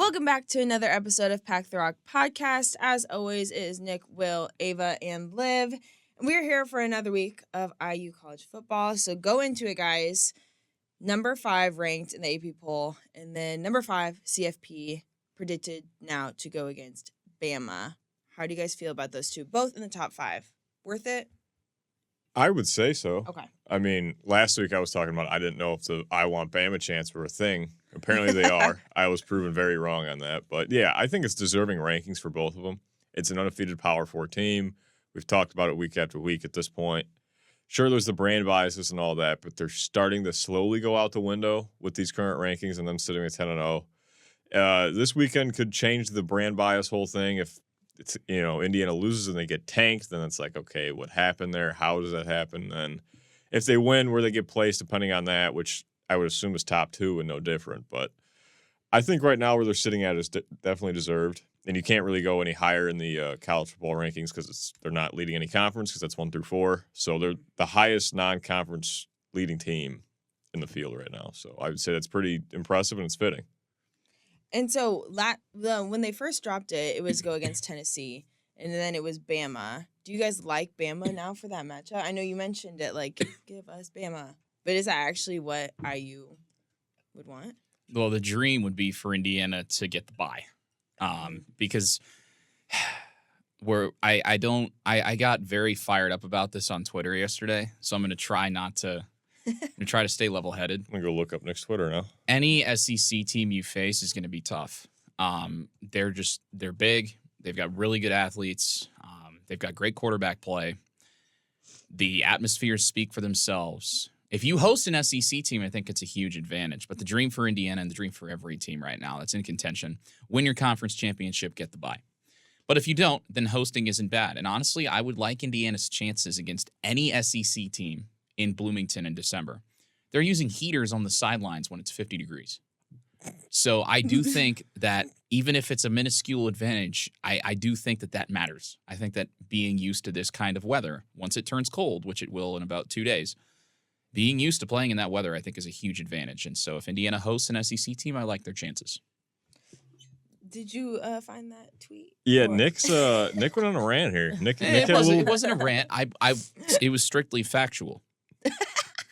Welcome back to another episode of Pack the Rock Podcast. As always, it is Nick, Will, Ava, and Liv. And we're here for another week of IU college football. So go into it, guys. Number 5 ranked in the AP poll. And then number 5, CFP, predicted now to go against Bama. How do you guys feel about those two? Both in the top 5. Worth it? I would say so. Okay. I mean, last week I was talking about I didn't know if the I Want Bama chants were a thing. Apparently they are. I was proven very wrong on that. But, yeah, I think it's deserving rankings for both of them. It's an undefeated Power 4 team. We've talked about it week after week at this point. Sure, there's the brand biases and all that, but they're starting to slowly go out the window with these current rankings and then sitting at 10-0. This weekend could change the brand bias whole thing. If it's Indiana loses and they get tanked, then it's like, okay, what happened there? How does that happen? And if they win, where they get placed, depending on that, which I would assume is top 2 and no different. But I think right now where they're sitting at is definitely deserved. And you can't really go any higher in the college football rankings because they're not leading any conference because that's 1 through 4. So they're the highest non-conference leading team in the field right now. So I would say that's pretty impressive and it's fitting. And so when they first dropped it, it was go against Tennessee, and then it was Bama. Do you guys like Bama now for that matchup? I know you mentioned it, like, give us Bama. But is that actually what IU would want? Well, the dream would be for Indiana to get the bye. Because I got very fired up about this on Twitter yesterday, so I'm going to try to stay level-headed. I'm going to go look up Nick's Twitter now. Any SEC team you face is going to be tough. They're big. They've got really good athletes. They've got great quarterback play. The atmospheres speak for themselves. If you host an SEC team, I think it's a huge advantage. But the dream for Indiana and the dream for every team right now that's in contention, win your conference championship, get the bye. But if you don't, then hosting isn't bad. And honestly, I would like Indiana's chances against any SEC team in Bloomington in December. They're using heaters on the sidelines when it's 50 degrees. So I do think that even if it's a minuscule advantage, I do think that matters. I think that being used to this kind of weather, once it turns cold, which it will in about 2 days, being used to playing in that weather, I think, is a huge advantage. And so if Indiana hosts an SEC team, I like their chances. Did you find that tweet? Yeah, Nick went on a rant here. It wasn't a rant. It was strictly factual.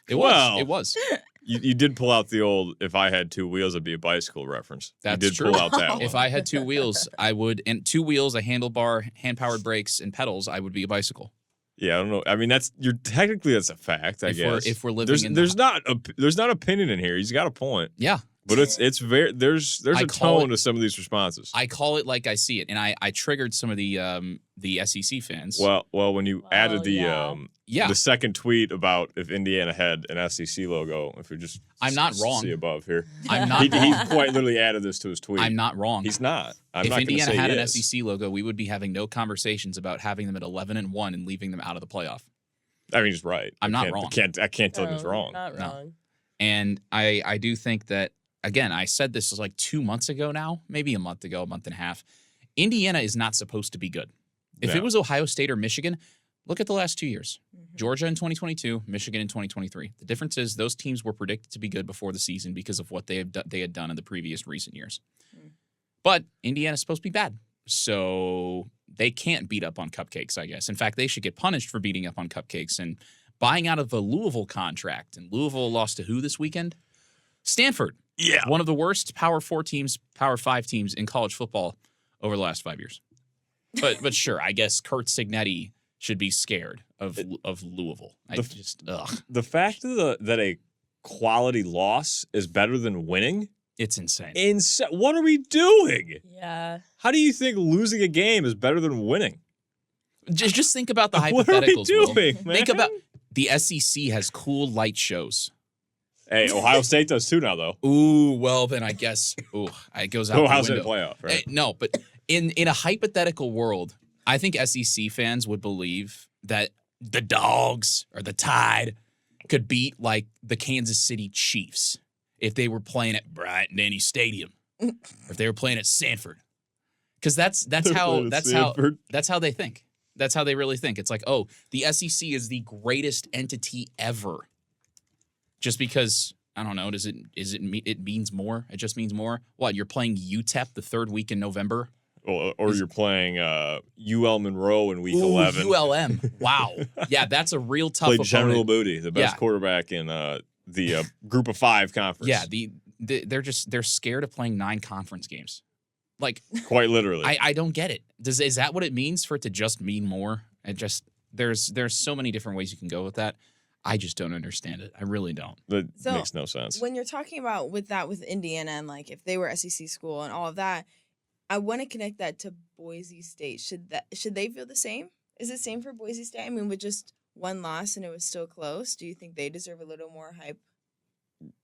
It was. You did pull out the old, if I had 2 wheels, it'd be a bicycle reference. That's you did true. Pull out that one. If I had 2 wheels, I would, and 2 wheels, a handlebar, hand-powered brakes, and pedals, I would be a bicycle. Yeah, I don't know. I mean, that's a fact. I guess if we're living there's not opinion in here. He's got a point. Yeah, but it's very there's a tone to some of these responses. I call it like I see it, and I triggered some of the SEC fans. Well, when you added the second tweet about if Indiana had an SEC logo, if you just I'm not wrong. See above here. I'm not. He quite literally added this to his tweet. I'm not wrong. He's not. If Indiana had an SEC logo, we would be having no conversations about having them at 11-1 and leaving them out of the playoff. I mean, he's right. I'm not wrong. I can't tell him he's wrong. Not wrong. No. And I do think that, again, I said this was like 2 months ago now, maybe a month ago, a month and a half. Indiana is not supposed to be good. If it was Ohio State or Michigan, look at the last 2 years. Mm-hmm. Georgia in 2022, Michigan in 2023. The difference is those teams were predicted to be good before the season because of what they had done in the previous recent years. Mm. But Indiana's supposed to be bad. So they can't beat up on cupcakes, I guess. In fact, they should get punished for beating up on cupcakes and buying out of a Louisville contract. And Louisville lost to who this weekend? Stanford. Yeah. One of the worst Power 4 teams, Power 5 teams in college football over the last 5 years. But sure, I guess Kurt Signetti should be scared of Louisville. The fact that a quality loss is better than winning, it's insane. What are we doing? Yeah. How do you think losing a game is better than winning? Just think about the hypotheticals. What are we doing, man? Think about the SEC has cool light shows. Hey, Ohio State does too now, though. Ooh, well then I guess it goes out Ohio the window. State playoff, right? No, but in a hypothetical world, I think SEC fans would believe that the Dogs or the Tide could beat like the Kansas City Chiefs if they were playing at Bryant-Denny Stadium, or if they were playing at Sanford, because that's how they think. That's how they really think. It's like, oh, the SEC is the greatest entity ever, just because I don't know. It means more? It just means more. What, you're playing UTEP the third week in November? Or you're playing UL Monroe in week Ooh, 11. ULM. Wow. Yeah, that's a real tough Played opponent. General Booty, the best Yeah. quarterback in the Group of 5 conference. Yeah, they're scared of playing 9 conference games. Like, Quite literally. I don't get it. Is that what it means for it to just mean more? It just there's so many different ways you can go with that. I just don't understand it. I really don't. That So, makes no sense. When you're talking about with Indiana and like if they were SEC school and all of that, I want to connect that to Boise State. Should they feel the same? Is it same for Boise State? I mean, with just one loss and it was still close, do you think they deserve a little more hype?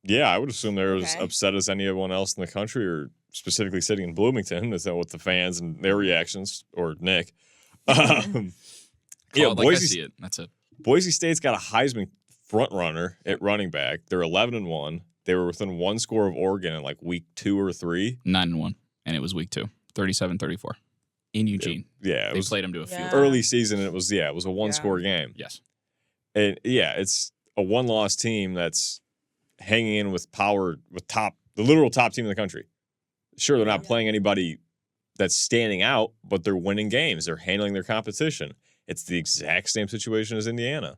Yeah, I would assume they're as Okay. upset as anyone else in the country, or specifically sitting in Bloomington, is that with the fans and their reactions, or Nick. Call Yeah, it like I see it. That's it. Boise State's got a Heisman front runner at running back. They're 11-1. They were within one score of Oregon in like week 2 or 3. 9-1, and it was week 2, 37-34 in Eugene. Yeah, it They was played them to a field. Yeah. early season, and it was a one-score game. Yes. And yeah, it's a one-loss team that's hanging in with power, with the literal top team in the country. Sure, they're not Yeah. playing anybody that's standing out, but they're winning games. They're handling their competition. It's the exact same situation as Indiana.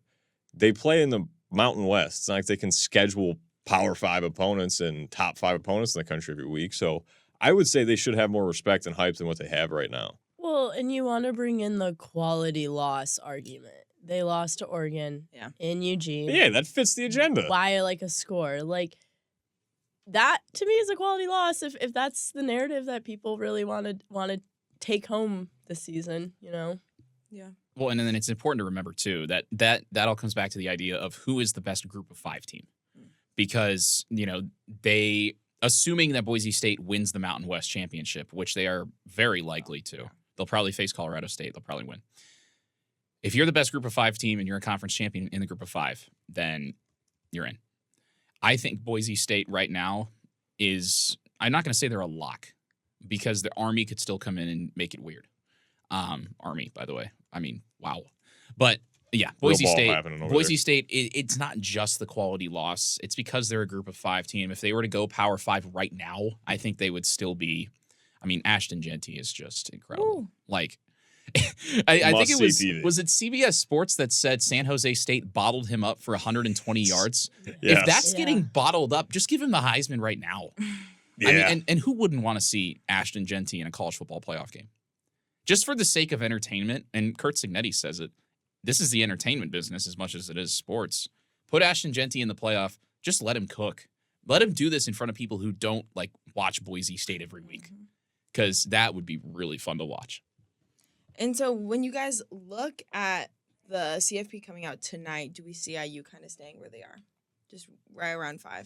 They play in the Mountain West. It's not like they can schedule Power 5 opponents and top 5 opponents in the country every week. So I would say they should have more respect and hype than what they have right now. Well, and you want to bring in the quality loss argument. They lost to Oregon in Eugene. But yeah, that fits the agenda. By like a score. Like that to me is a quality loss if that's the narrative that people really want to take home this season, you know. Yeah. Well, and then it's important to remember too that all comes back to the idea of who is the best group of 5 team, because they assuming that Boise State wins the Mountain West championship, which they are very likely to. They'll probably face Colorado State. They'll probably win. If you're the best group of 5 team and you're a conference champion in the group of 5, then you're in. I think Boise State right now is, I'm not going to say they're a lock, because the Army could still come in and make it weird. Army, by the way. I mean, wow. But yeah, Boise Real ball State. happening over Boise there. State. It's not just the quality loss. It's because they're a group of 5 team. If they were to go Power 5 right now, I think they would still be. I mean, Ashton Genty is just incredible. Ooh. Like, I think it Must-see TV. was it CBS Sports that said San Jose State bottled him up for 120 yards. Yes. If that's Yeah. getting bottled up, just give him the Heisman right now. Yeah. I mean, and who wouldn't want to see Ashton Genty in a college football playoff game? Just for the sake of entertainment, and Kurt Signetti says it, this is the entertainment business as much as it is sports. Put Ashton Genty in the playoff. Just let him cook. Let him do this in front of people who don't like watch Boise State every week, because that would be really fun to watch. And so when you guys look at the CFP coming out tonight, do we see IU kind of staying where they are? Just right around 5.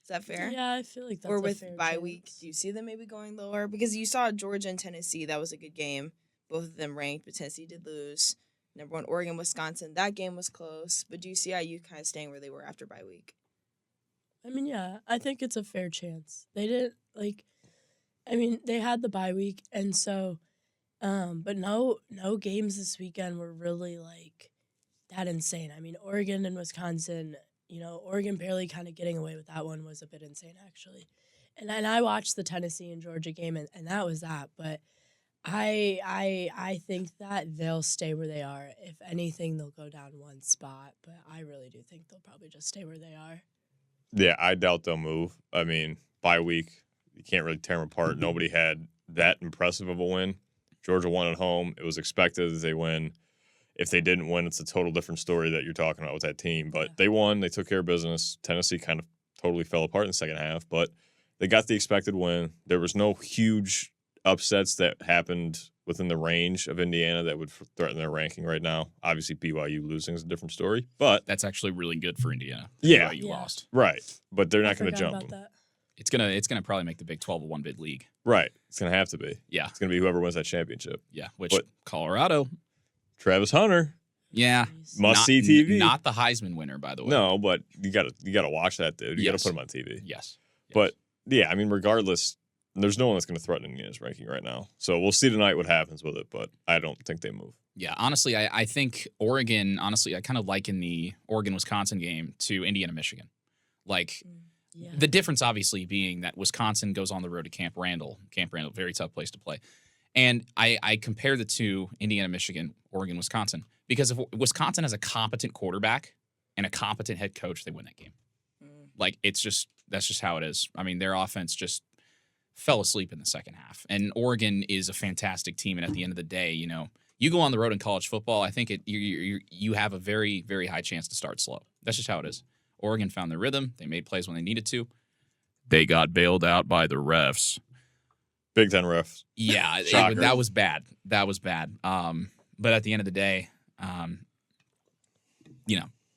Is that fair? Yeah, I feel like that's Or a with fair bye week, chance. do you see them maybe going lower? Because you saw Georgia and Tennessee. That was a good game. Both of them ranked, but Tennessee did lose. Number 1, Oregon, Wisconsin. That game was close. But do you see IU kind of staying where they were after bye week? I mean, yeah, I think it's a fair chance. They didn't they had the bye week, and so but no games this weekend were really like that insane. I mean, Oregon and Wisconsin, Oregon barely kind of getting away with that one was a bit insane actually. And I watched the Tennessee and Georgia game and that was that, but I think that they'll stay where they are. If anything, they'll go down one spot, but I really do think they'll probably just stay where they are. Yeah, I doubt they'll move. I mean, bye week, you can't really tear them apart. Nobody had that impressive of a win. Georgia won at home. It was expected that they win. If they didn't win, it's a total different story that you're talking about with that team. But they won. They took care of business. Tennessee kind of totally fell apart in the second half, but they got the expected win. There was no huge upsets that happened within the range of Indiana that would threaten their ranking right now. Obviously, BYU losing is a different story, but That's actually really good for Indiana. Yeah. You Yeah. lost. right. But they're I not going to forgot jump about them. that. It's gonna probably make the Big 12 a one-bid league. Right. It's going to have to be. Yeah, It's going to be whoever wins that championship. yeah. Which But- Colorado, Travis Hunter, yeah, Jeez. must see TV. Not the Heisman winner, by the way. No, but you gotta watch that dude. You Yes. gotta put him on TV. Yes. But yeah, I mean, regardless, there's no one that's gonna threaten Indiana's ranking right now. So we'll see tonight what happens with it, but I don't think they move. Yeah, honestly, I think Oregon, I kind of liken the Oregon-Wisconsin game to Indiana-Michigan. Like Yeah. the difference obviously being that Wisconsin goes on the road to Camp Randall. Camp Randall, very tough place to play. And I compare the two, Indiana, Michigan, Oregon, Wisconsin, because if Wisconsin has a competent quarterback and a competent head coach, they win that game. Like that's just how it is. I mean, their offense just fell asleep in the second half. And Oregon is a fantastic team. And at the end of the day, you go on the road in college football, I think you have a very, very high chance to start slow. That's just how it is. Oregon found their rhythm. They made plays when they needed to. They got bailed out by the refs. Big Ten refs. Yeah, that was bad. That was bad. But at the end of the day,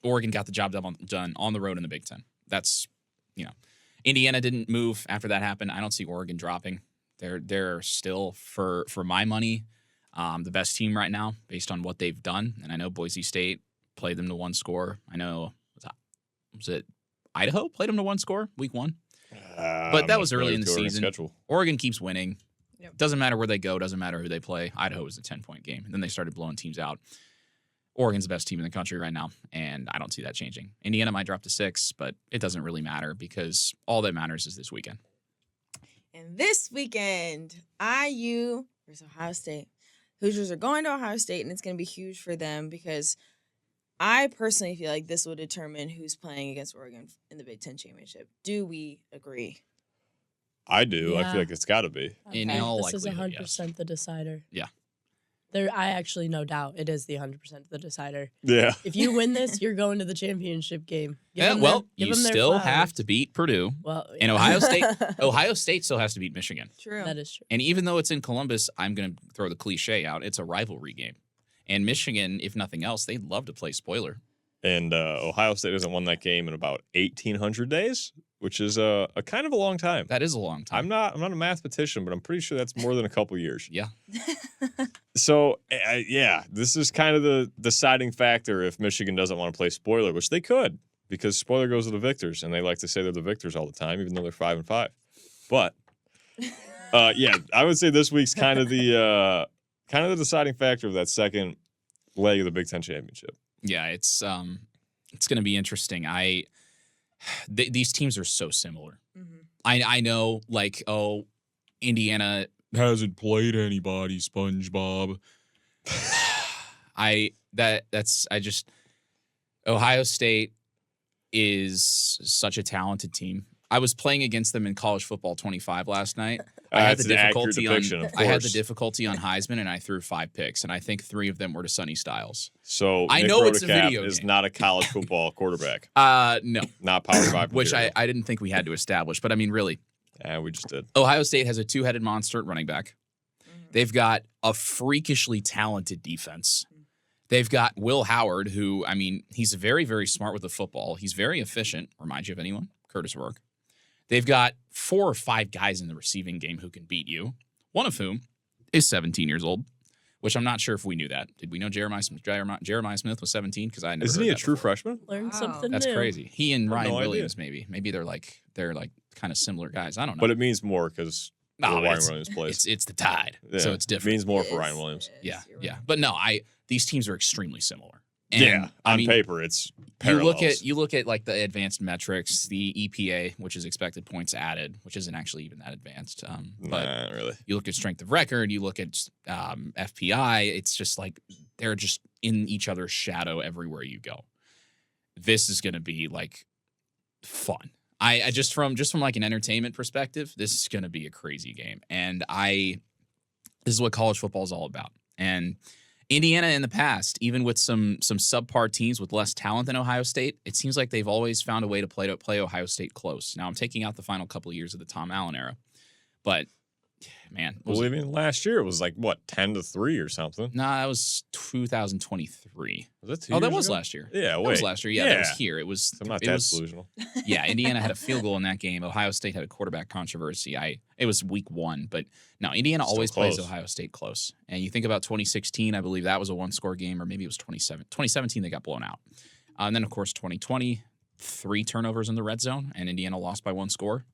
Oregon got the job done on the road in the Big Ten. That's, Indiana didn't move after that happened. I don't see Oregon dropping. They're still, for my money, the best team right now based on what they've done. And I know Boise State played them to one score. I know, was it Idaho played them to one score week 1? But that was early in the season. Schedule. Oregon keeps winning. Yep. Doesn't matter where they go. Doesn't matter who they play. Idaho was a 10-point game. And then they started blowing teams out. Oregon's the best team in the country right now, and I don't see that changing. Indiana might drop to 6, but it doesn't really matter because all that matters is this weekend. And this weekend, IU versus Ohio State. Hoosiers are going to Ohio State, and it's going to be huge for them because I personally feel like this will determine who's playing against Oregon in the Big Ten Championship. Do we agree? I do. I Yeah. feel like it's got to be. In all This is likelihood, 100% the decider. Yeah. I actually no doubt it is the 100% the decider. Yeah. If you win this, you're going to the championship game. Yeah, you still have to beat Purdue. Well, And Ohio State, Ohio State still has to beat Michigan. True. That is true. And even though it's in Columbus, I'm going to throw the cliche out. It's a rivalry game. And Michigan, if nothing else, they'd love to play spoiler. And Ohio State hasn't won that game in about 1,800 days, which is a kind of a long time. That is a long time. I'm not a mathematician, but I'm pretty sure that's more than a couple years. Yeah. So, this is kind of the deciding factor if Michigan doesn't want to play spoiler, which they could, because spoiler goes to the victors, and they like to say they're the victors all the time, even though they're 5-5. But, I would say this week's kind of the deciding factor of that second leg of the Big Ten championship. Yeah, it's going to be interesting. These teams are so similar. Mhm. I know, like, Indiana hasn't played anybody, SpongeBob. Ohio State is such a talented team. I was playing against them in college football 25 last night. I had the difficulty on Heisman, and I threw 5 picks, and I think 3 of them were to Sonny Styles. So I Nick know it's a Rotacap video is game. not a college football quarterback, No, not Power 5. which I didn't think we had to establish, but I mean, really, we just did. Ohio State has a 2-headed monster at running back. They've got a freakishly talented defense. They've got Will Howard, who, I mean, he's very, very smart with the football. He's very efficient. Remind you of anyone? Curtis Rourke. They've got 4 or 5 guys in the receiving game who can beat you, one of whom is 17 years old, which I'm not sure if we knew that. Did we know Jeremiah Smith was 17? Because I never Isn't heard he a that true before. freshman? Learn Wow. something That's new. crazy. He and Ryan no idea. Williams, maybe. Maybe they're kind of similar guys. I don't know. But it means more because Ryan Williams plays. It's the Tide, so it's It different. means more for Ryan Williams. Yeah, You're yeah. right. But no, these teams are extremely similar. And, On paper, it's you parallels. look at like the advanced metrics, the EPA, which is expected points added, which isn't actually even that advanced. But Nah, really. you look at strength of record, you look at FPI. It's just like they're just in each other's shadow everywhere you go. This is going to be like fun. I just from like an entertainment perspective, this is going to be a crazy game, and this is what college football is all about. And Indiana in the past, even with some subpar teams with less talent than Ohio State, it seems like they've always found a way to play Ohio State close. Now I'm taking out the final couple of years of the Tom Allen era, but man, Well, even last year it was like what 10-3 or something. that was 2023. Was that 2 Oh, that years was ago? last year. Yeah, That wait. was last year. Yeah, that was here. It was. I'm not it that was, delusional. Yeah, Indiana had a field goal in that game. Ohio State had a quarterback controversy. It was week 1, but no, Indiana Still always plays close. Ohio State close. And you think about 2016, I believe that was a 1-score game, or maybe it was 2017 they got blown out. And then of course 2020, 3 turnovers in the red zone, and Indiana lost by 1 score.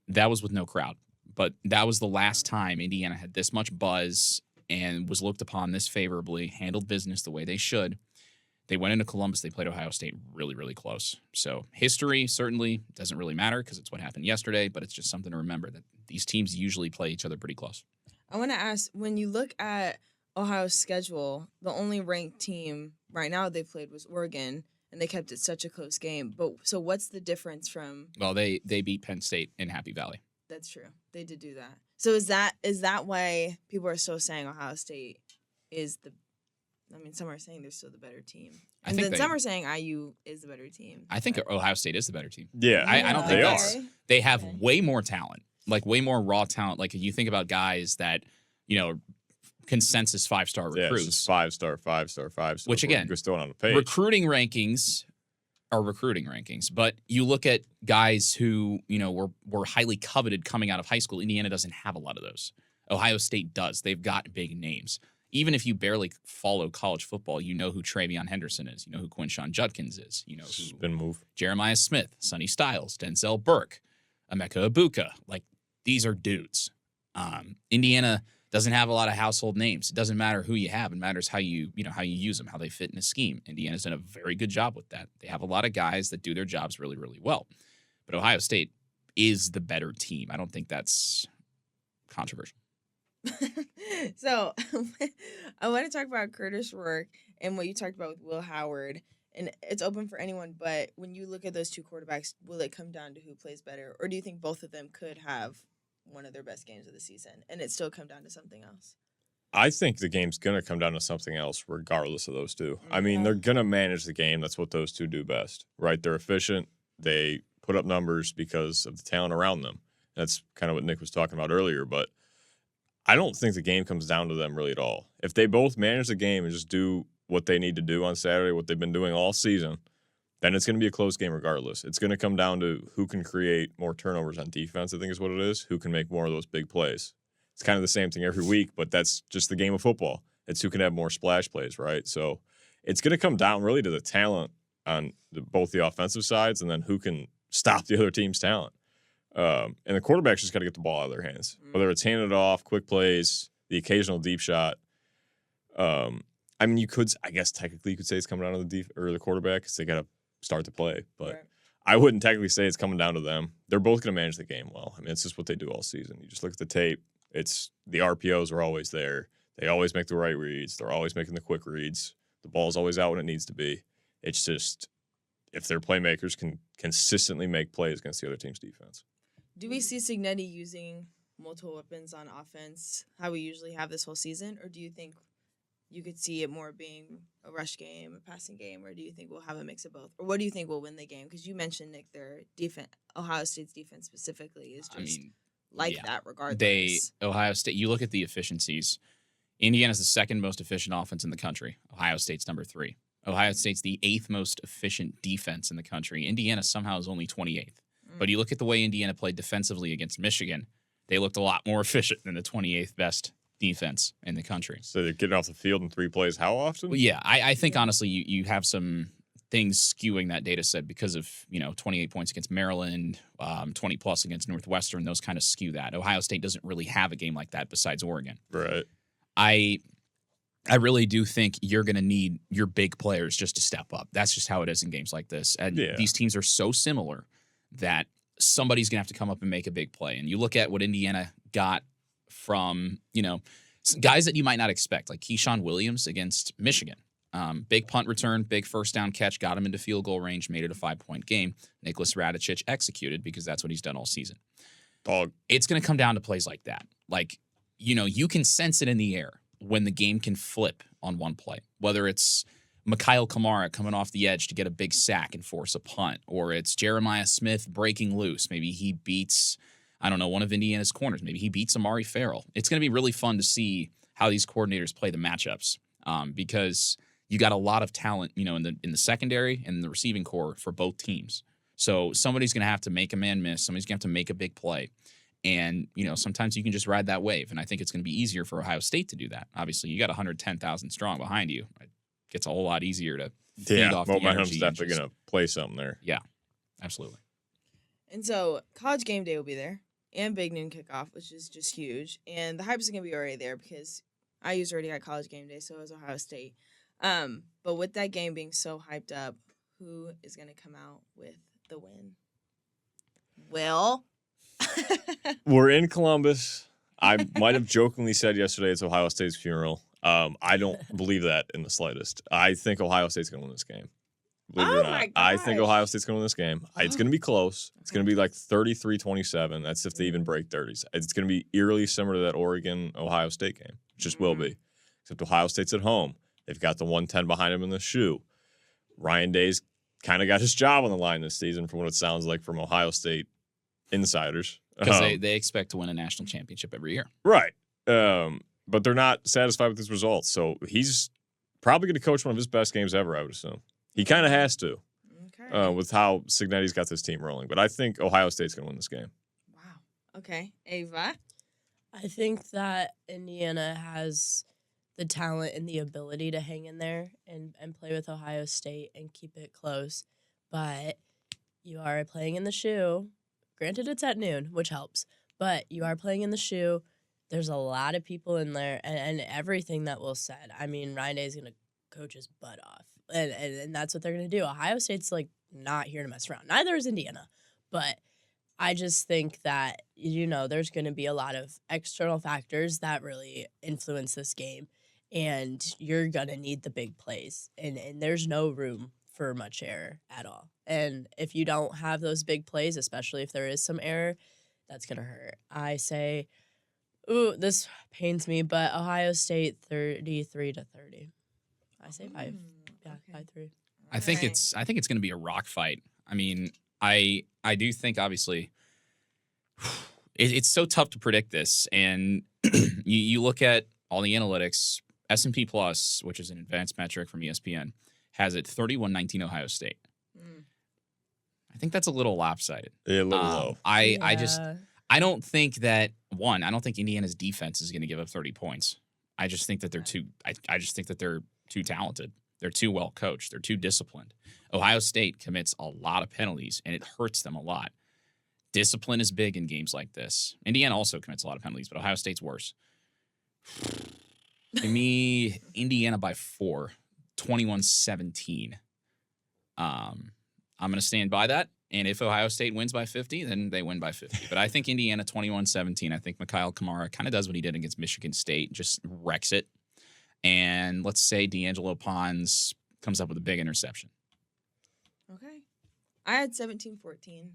That was with no crowd, but that was the last time Indiana had this much buzz and was looked upon this favorably, handled business the way they should. They went into Columbus. They played Ohio State really, really close. So history certainly doesn't really matter because it's what happened yesterday, but it's just something to remember that these teams usually play each other pretty close. I want to ask, when you look at Ohio's schedule, the only ranked team right now they played was Oregon, and they kept it such a close game. But so what's the difference from? Well, they beat Penn State in Happy Valley. That's true. They did do that. So is that why people are still saying Ohio State is the? I mean, some are saying they're still the better team, and then some are saying IU is the better team. I think Ohio State is the better team. Yeah, I don't think they that's. are. They have way more talent, like way more raw talent. Like you think about guys that, consensus 5-star recruits. It's 5-star, 5-star, 5-star. Which again, just throwing on the page. Recruiting rankings are recruiting rankings, but you look at guys who were highly coveted coming out of high school. Indiana doesn't have a lot of those. Ohio State does. They've got big names. Even if you barely follow college football, you know who Travion Henderson is. You know who Quinshon Judkins is. You know who Spin move. Jeremiah Smith, Sonny Styles, Denzel Burke, Emeka Ibuka. Like, these are dudes. Indiana doesn't have a lot of household names. It doesn't matter who you have. It matters how you use them, how they fit in a scheme. Indiana's done a very good job with that. They have a lot of guys that do their jobs really, really well. But Ohio State is the better team. I don't think that's controversial. So I want to talk about Curtis Rourke and what you talked about with Will Howard. And it's open for anyone, but when you look at those two quarterbacks, will it come down to who plays better? Or do you think both of them could have one of their best games of the season and it still come down to something else? I think the game's going to come down to something else regardless of those two. I mean, they're going to manage the game. That's what those two do best, right? They're efficient. They put up numbers because of the talent around them. That's kind of what Nick was talking about earlier, but I don't think the game comes down to them really at all. If they both manage the game and just do what they need to do on Saturday, what they've been doing all season, then it's going to be a close game regardless. It's going to come down to who can create more turnovers on defense, I think is what it is, who can make more of those big plays. It's kind of the same thing every week, but that's just the game of football. It's who can have more splash plays, right? So it's going to come down really to the talent on both the offensive sides and then who can stop the other team's talent. And the quarterback's just got to get the ball out of their hands, whether it's handing it off, quick plays, the occasional deep shot. I mean, I guess technically you could say it's coming down to the quarterback because they got to start the play, but right. I wouldn't technically say it's coming down to them. They're both going to manage the game well. I mean, it's just what they do all season. You just look at the tape. It's the RPOs are always there. They always make the right reads. They're always making the quick reads. The ball's always out when it needs to be. It's just if their playmakers can consistently make plays against the other team's defense. Do we see Cignetti using multiple weapons on offense, how we usually have this whole season, or do you think you could see it more being a rush game, a passing game, or do you think we'll have a mix of both? Or what do you think will win the game? Because you mentioned, Nick, their defense, Ohio State's defense specifically is just that regardless. Ohio State, you look at the efficiencies. Indiana's the second most efficient offense in the country. Ohio State's number 3. Ohio State's the 8th most efficient defense in the country. Indiana somehow is only 28th. But you look at the way Indiana played defensively against Michigan, they looked a lot more efficient than the 28th best defense in the country. So they're getting off the field in 3 plays how often? Well, yeah, I think honestly you have some things skewing that data set because of 28 points against Maryland, 20 plus against Northwestern. Those kind of skew that. Ohio State doesn't really have a game like that besides Oregon. Right. I really do think you're going to need your big players just to step up. That's just how it is in games like this. And these teams are so similar that somebody's going to have to come up and make a big play. And you look at what Indiana got from, guys that you might not expect, like Keyshawn Williams against Michigan. Big punt return, big first down catch, got him into field goal range, made it a 5-point game. Nicholas Radicic executed because that's what he's done all season. Dog. It's going to come down to plays like that. Like, you can sense it in the air when the game can flip on one play, whether it's Mikhail Kamara coming off the edge to get a big sack and force a punt, or it's Jeremiah Smith breaking loose. Maybe he beats, one of Indiana's corners. Maybe he beats Amari Farrell. It's going to be really fun to see how these coordinators play the matchups because you got a lot of talent, in the secondary and the receiving core for both teams. So somebody's going to have to make a man miss. Somebody's going to have to make a big play. And, sometimes you can just ride that wave. And I think it's going to be easier for Ohio State to do that. Obviously, you got 110,000 strong behind you. It gets a whole lot easier to feed off the energy. Momentum's definitely going to play something there. Yeah, absolutely. And so College Game Day will be there and Big Noon Kickoff, which is just huge. And the hype is going to be already there because IU's already got College Game Day, so is Ohio State. But with that game being so hyped up, who is going to come out with the win? Will? We're in Columbus. I might have jokingly said yesterday it's Ohio State's funeral. I don't believe that in the slightest. I think Ohio State's going to win this game. Believe it or Oh not. my I think gosh. Ohio State's going to win this game. It's going to be close. It's going to be like 33-27. That's if they even break 30s. It's going to be eerily similar to that Oregon-Ohio State game. It just will be. Except Ohio State's at home. They've got the 110 behind him in the shoe. Ryan Day's kind of got his job on the line this season from what it sounds like from Ohio State insiders. Because they expect to win a national championship every year. Right. But they're not satisfied with his results. So he's probably going to coach one of his best games ever, I would assume. He kind of has to Okay. with how Cignetti's got this team rolling. But I think Ohio State's going to win this game. Wow. Okay. Ava? I think that Indiana has the talent and the ability to hang in there and play with Ohio State and keep it close. But you are playing in the shoe. Granted, it's at noon, which helps. But you are playing in the shoe. There's a lot of people in there and everything that Will said. I mean, Ryan Day is going to coach his butt off. And that's what they're going to do. Ohio State's, like, not here to mess around. Neither is Indiana. But I just think that, there's going to be a lot of external factors that really influence this game. And you're going to need the big plays. And there's no room for much error at all. And if you don't have those big plays, especially if there is some error, that's going to hurt. I say, ooh, this pains me, but Ohio State 33-30. I say 5. Yeah, Okay. 5-3. I think Alright. it's going to be a rock fight. I mean, I do think obviously it's so tough to predict this, and you look at all the analytics. S&P Plus, which is an advanced metric from ESPN, has it 31-19 Ohio State. Mm. I think that's a little lopsided. A little low. I don't think that I don't think Indiana's defense is going to give up 30 points. I just think that they're too. I just think that they're too talented. They're too well coached. They're too disciplined. Ohio State commits a lot of penalties, and it hurts them a lot. Discipline is big in games like this. Indiana also commits a lot of penalties, but Ohio State's worse. To me, Indiana by 4, 21-17. I'm going to stand by that. And if Ohio State wins by 50, then they win by 50. But I think Indiana 21-17. I think Mikhail Kamara kind of does what he did against Michigan State, just wrecks it. And let's say D'Angelo Pons comes up with a big interception. Okay. I had 17-14.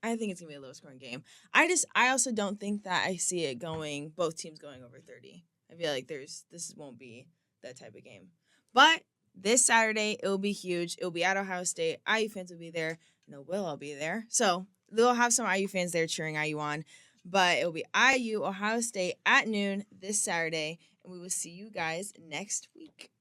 I think it's going to be a low-scoring game. I also don't think that I see it both teams going over 30. I feel like this won't be that type of game. But this Saturday, it will be huge. It will be at Ohio State. IU fans will be there. No, I'll be there. So they'll have some IU fans there cheering IU on. But it will be IU, Ohio State at noon this Saturday. And we will see you guys next week.